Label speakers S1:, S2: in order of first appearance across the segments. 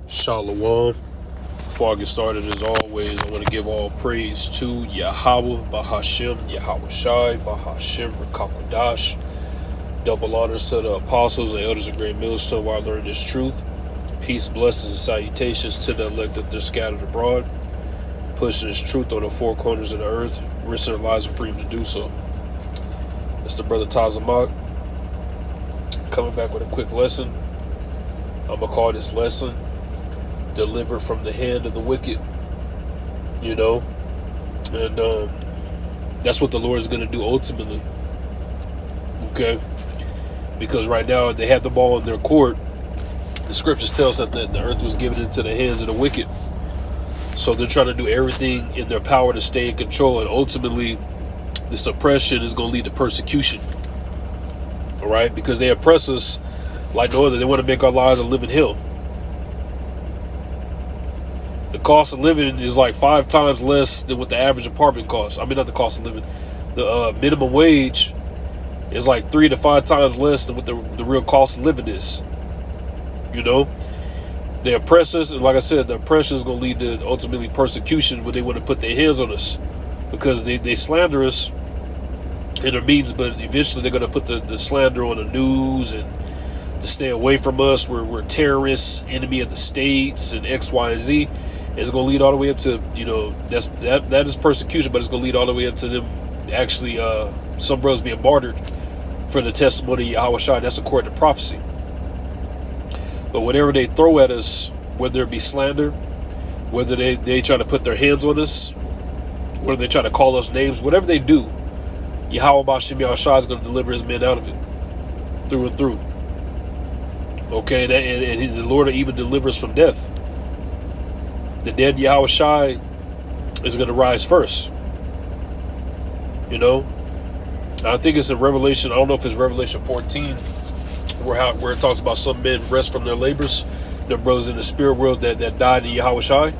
S1: Shalom. Before I get started, as always, I want to give all praise to Yahweh, Bahashem, Yahweh Shai, Bahashem, Rakakwadash. Double honors to the apostles and elders of Great Millstone while I learn this truth. Peace, blessings, and salutations to the elect that they're scattered abroad, pushing this truth on the four corners of the earth, risking their lives and freedom to do so. It's the brother Tazamak coming back with a quick lesson. I'm going to call this lesson delivered from the hand of the wicked, and that's what the Lord is going to do ultimately, okay? Because right now they have the ball in their court. The scriptures tell us that the earth was given into the hands of the wicked, so they're trying to do everything in their power to stay in control, and ultimately this oppression is going to lead to persecution, all right? Because they oppress us like no other. They want to make our lives a living hell. The cost of living is like 5 times less than what the average apartment costs. I mean, not the cost of living. The minimum wage is like 3 to 5 times less than what the real cost of living is. They oppress us, and like I said, the oppression is going to lead to ultimately persecution when they want to put their hands on us, because they slander us in their means, but eventually they're going to put the slander on the news and to stay away from us. We're terrorists, enemy of the states, and X, Y, and Z. It's going to lead all the way up to, that is persecution, but it's going to lead all the way up to them actually, some brothers being martyred for the testimony of Yahweh Shai. That's according to prophecy. But whatever they throw at us, whether it be slander, whether they try to put their hands on us, whether they try to call us names, whatever they do, Yahweh Bashem Yahweh Shai is going to deliver his men out of it, through and through. Okay, and the Lord will even deliver us from death. The dead Yahweh Shai is going to rise first. I think it's in Revelation. I don't know if it's Revelation 14 where it talks about some men rest from their labors, their brothers in the spirit world that died in Yahweh Shai.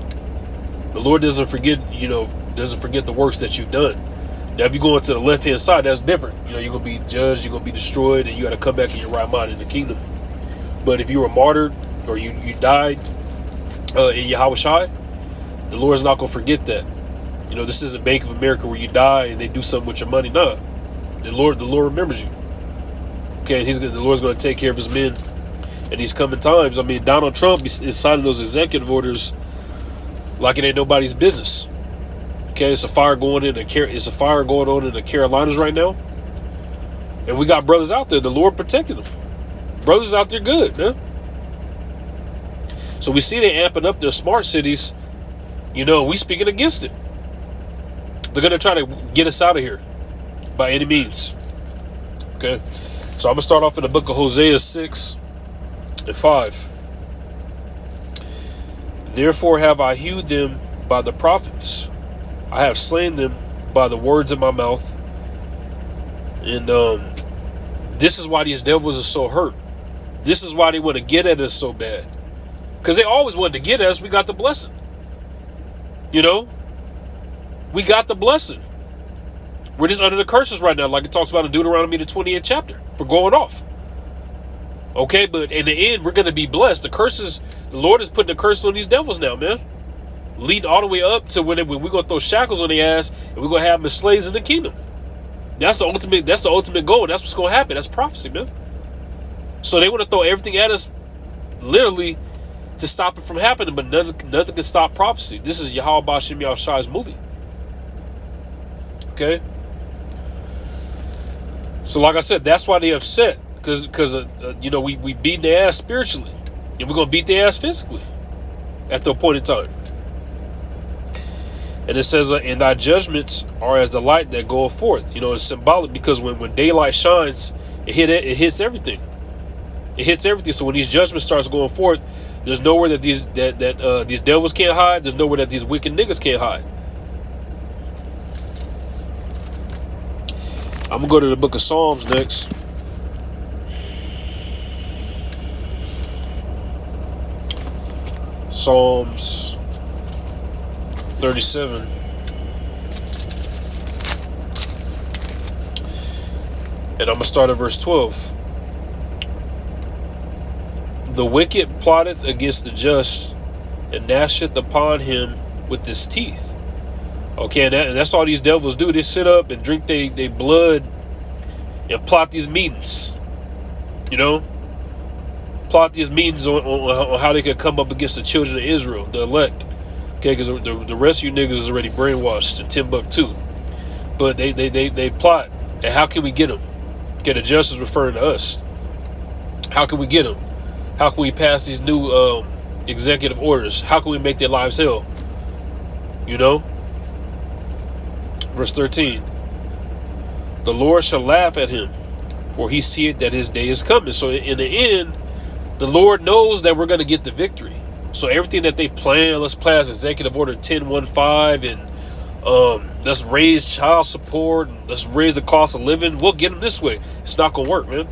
S1: The Lord doesn't forget the works that you've done. Now, if you go into the left hand side, that's different. You're going to be judged, you're going to be destroyed, and you got to come back in your right mind in the kingdom. But if you were martyred or you died in Yahweh Shai, the Lord's not going to forget that. This isn't Bank of America where you die and they do something with your money. No, the Lord remembers you. Okay, and the Lord's going to take care of his men in these coming times. I mean, Donald Trump is signing those executive orders like it ain't nobody's business. Okay, it's a fire going on in the Carolinas right now, and we got brothers out there. The Lord protected them. Brothers out there good, man. So we see they amping up their smart cities. We speaking against it. They're going to try to get us out of here by any means. Okay. So I'm going to start off in the book of Hosea 6 and 5. Therefore have I hewed them by the prophets. I have slain them by the words of my mouth. And this is why these devils are so hurt. This is why they want to get at us so bad. Because they always wanted to get at us. We got the blessing. We got the blessing. We're just under the curses right now, like it talks about in Deuteronomy, the 28th chapter, for going off. Okay, but in the end, we're going to be blessed. The curses, the Lord is putting the curses on these devils now, man. Leading all the way up to when we're going to throw shackles on their ass and we're going to have them as slaves in the kingdom. That's the ultimate goal. That's what's going to happen. That's prophecy, man. So they want to throw everything at us, literally, to stop it from happening, but nothing can stop prophecy. This is Yahweh Bashem Yahweh Shai's movie. Okay? So like I said, that's why they're upset. Because we beat their ass spiritually. And we're going to beat their ass physically at the appointed time. And it says, and thy judgments are as the light that goeth forth. It's symbolic because when daylight shines, it hits everything. It hits everything. So when these judgments starts going forth, there's nowhere that these devils can't hide. There's nowhere that these wicked niggas can't hide. I'm going to go to the book of Psalms next. Psalms 37. And I'm going to start at verse 12. The wicked plotteth against the just, and gnasheth upon him with his teeth. Okay, and that's all these devils do. They sit up and drink they blood and plot these meetings. You know? Plot these meetings on how they could come up against the children of Israel, the elect. Okay, because the rest of you niggas is already brainwashed in Timbuktu. But they plot. And how can we get them? Okay, the justice referring to us. How can we get them? How can we pass these new executive orders? How can we make their lives hell? You know? Verse 13. The Lord shall laugh at him, for he seeth that his day is coming. So in the end, the Lord knows that we're going to get the victory. So everything that they plan, let's pass Executive Order 1015 and let's raise child support, and let's raise the cost of living. We'll get them this way. It's not going to work, man.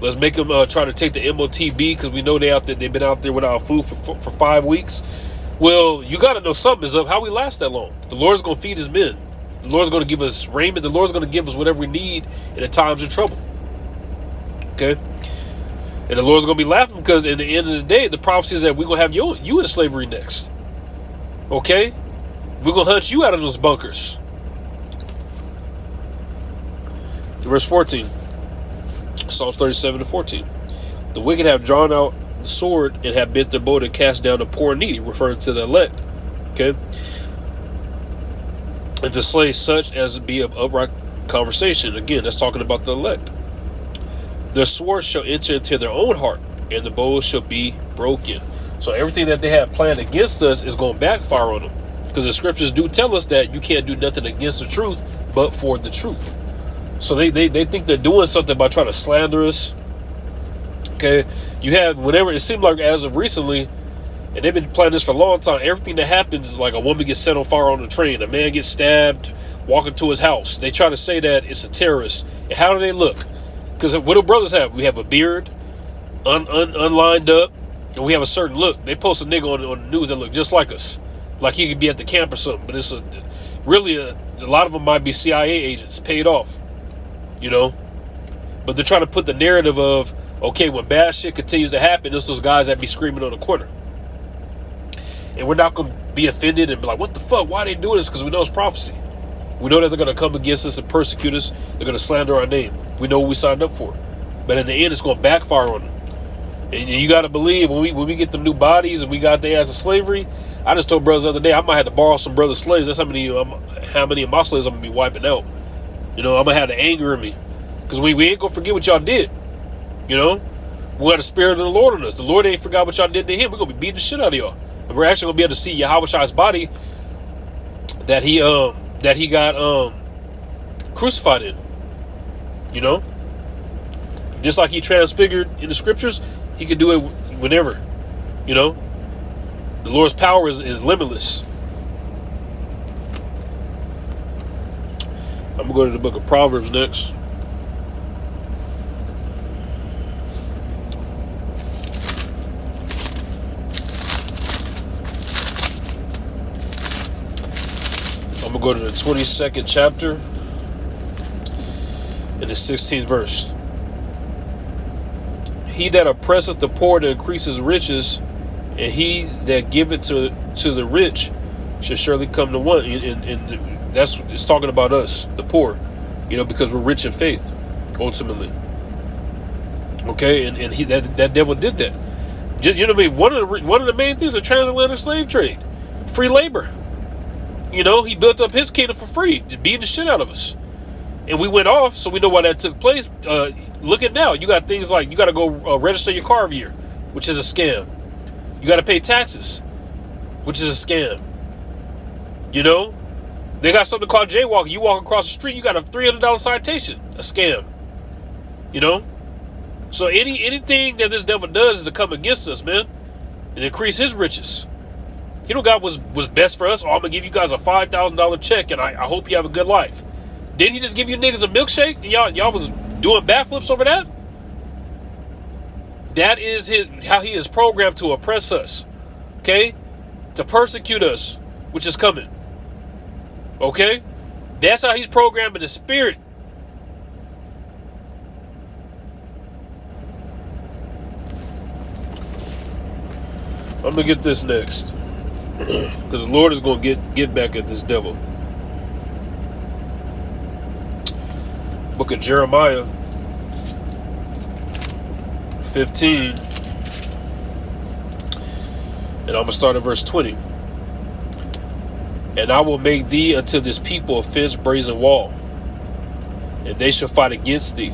S1: Let's make them try to take the MOTB because we know they've been out there without food for 5 weeks. Well, you got to know something is up. How we last that long? The Lord's going to feed his men. The Lord's going to give us raiment. The Lord's going to give us whatever we need in the times of trouble. Okay? And the Lord's going to be laughing because in the end of the day, the prophecy is that we're going to have you in slavery next. Okay? We're going to hunt you out of those bunkers. Verse 14. Psalms 37-14. The wicked have drawn out the sword and have bent their bow to cast down the poor and needy, referring to the elect. Okay? And to slay such as be of upright conversation. Again, that's talking about the elect. Their sword shall enter into their own heart, and the bow shall be broken. So everything that they have planned against us is going to backfire on them. Because the scriptures do tell us that you can't do nothing against the truth, but for the truth. So they think they're doing something by trying to slander us. Okay? You have, whenever, it seems like as of recently, and they've been planning this for a long time, everything that happens, like a woman gets set on fire on the train, a man gets stabbed walking to his house. They try to say that it's a terrorist. And how do they look? Because what do brothers have? We have a beard, unlined up, and we have a certain look. They post a nigga on the news that look just like us. Like he could be at the camp or something. But it's really a lot of them might be CIA agents, paid off. You know? But they're trying to put the narrative of, okay, when bad shit continues to happen, it's those guys that be screaming on the corner. And we're not going to be offended and be like, what the fuck? Why are they doing this? Because we know it's prophecy. We know that they're going to come against us and persecute us. They're going to slander our name. We know what we signed up for. But in the end, it's going to backfire on them. And you got to believe, when we get them new bodies and we got their ass of slavery, I just told brothers the other day, I might have to borrow some brothers' slaves. That's how many of my slaves I'm going to be wiping out. You know, I'm going to have the anger in me. Because we ain't going to forget what y'all did. You know? We got the spirit of the Lord on us. The Lord ain't forgot what y'all did to him. We're going to be beating the shit out of y'all. And we're actually going to be able to see Yahweh's body that he got crucified in. You know? Just like he transfigured in the scriptures, he could do it whenever. You know? The Lord's power is limitless. I'm going to go to the book of Proverbs next. I'm going to go to the 22nd chapter and the 16th verse. He that oppresseth the poor to increase his riches, and he that giveth to the rich shall surely come to want. And it's talking about us, the poor, you know, because we're rich in faith, ultimately. Okay, and he that devil did that. Just, you know what I mean? One of the main things, the transatlantic slave trade, free labor. You know, he built up his kingdom for free, just beating the shit out of us. And we went off, so we know why that took place. Look at now. You got things like, you got to go register your car every year, which is a scam. You got to pay taxes, which is a scam. You know? They got something called jaywalking. You walk across the street, you got a $300 citation. A scam. You know? So anything that this devil does is to come against us, man. And increase his riches. You know, God was best for us. Oh, I'm going to give you guys a $5,000 check, and I hope you have a good life. Didn't he just give you niggas a milkshake? And y'all was doing backflips over that? That is how he is programmed to oppress us. Okay? To persecute us, which is coming. Okay? That's how he's programming the spirit. I'm gonna get this next. Because the Lord is gonna get back at this devil. Book of Jeremiah 15. And I'm gonna start at verse 20. And I will make thee unto this people a fenced brazen wall, and they shall fight against thee,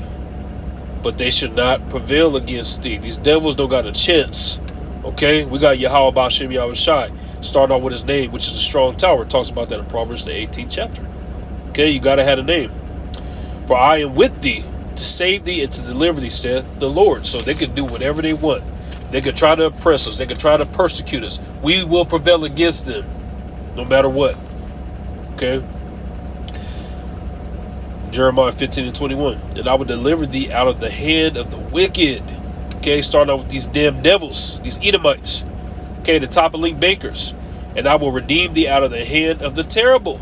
S1: but they should not prevail against thee. These devils don't got a chance. Okay, we got Yahweh Ba'Shem Yahweh Shai, starting off with his name, which is a strong tower. It talks about that in Proverbs, the 18th chapter. Okay, you gotta have a name. For I am with thee to save thee and to deliver thee, saith the Lord. So they could do whatever they want. They could try to oppress us. They could try to persecute us. We will prevail against them, no matter what. Okay. Jeremiah 15 and 21. And I will deliver thee out of the hand of the wicked. Okay, starting out with these damn devils, these Edomites. Okay, the toppling bakers. And I will redeem thee out of the hand of the terrible.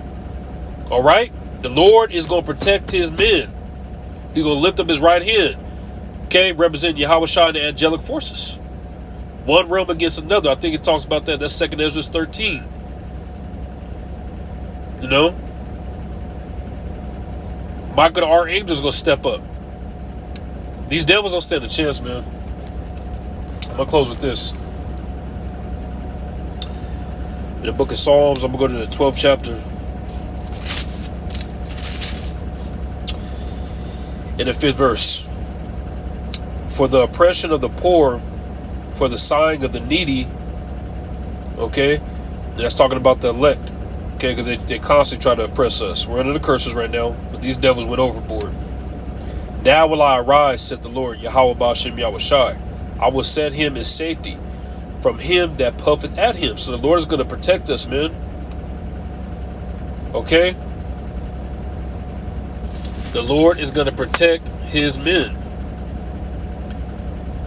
S1: All right? The Lord is going to protect his men. He's going to lift up his right hand. Okay, representing Yahweh Shai and the angelic forces. One realm against another. I think it talks about that. That's 2 Ezra 13. You know? Michael the Archangel is going to step up. These devils don't stand a chance, man. I'm going to close with this. In the book of Psalms, I'm going to go to the 12th chapter. In the 5th verse. For the oppression of the poor, for the sighing of the needy. Okay? That's talking about the elect. Okay, because they constantly try to oppress us. We're under the curses right now, but these devils went overboard. Now will I arise, said the Lord, Yahweh Ba'Shem Yahweh Shai. I will set him in safety from him that puffeth at him. So the Lord is going to protect us, man. Okay? The Lord is going to protect his men.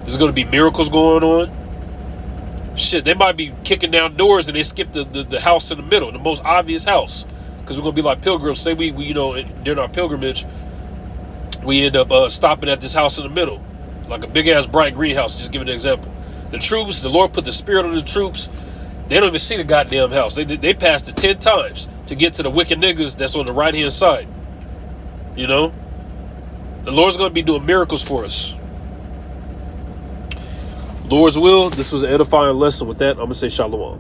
S1: There's going to be miracles going on. Shit, they might be kicking down doors and they skip the house in the middle, the most obvious house. Because we're going to be like pilgrims. Say we you know, during our pilgrimage, we end up stopping at this house in the middle. Like a big-ass bright greenhouse, just giving an example. The troops, the Lord put the spirit on the troops. They don't even see the goddamn house. They passed it 10 times to get to the wicked niggas that's on the right-hand side. You know? The Lord's going to be doing miracles for us. Lord's will, this was an edifying lesson. With that, I'm going to say shalom.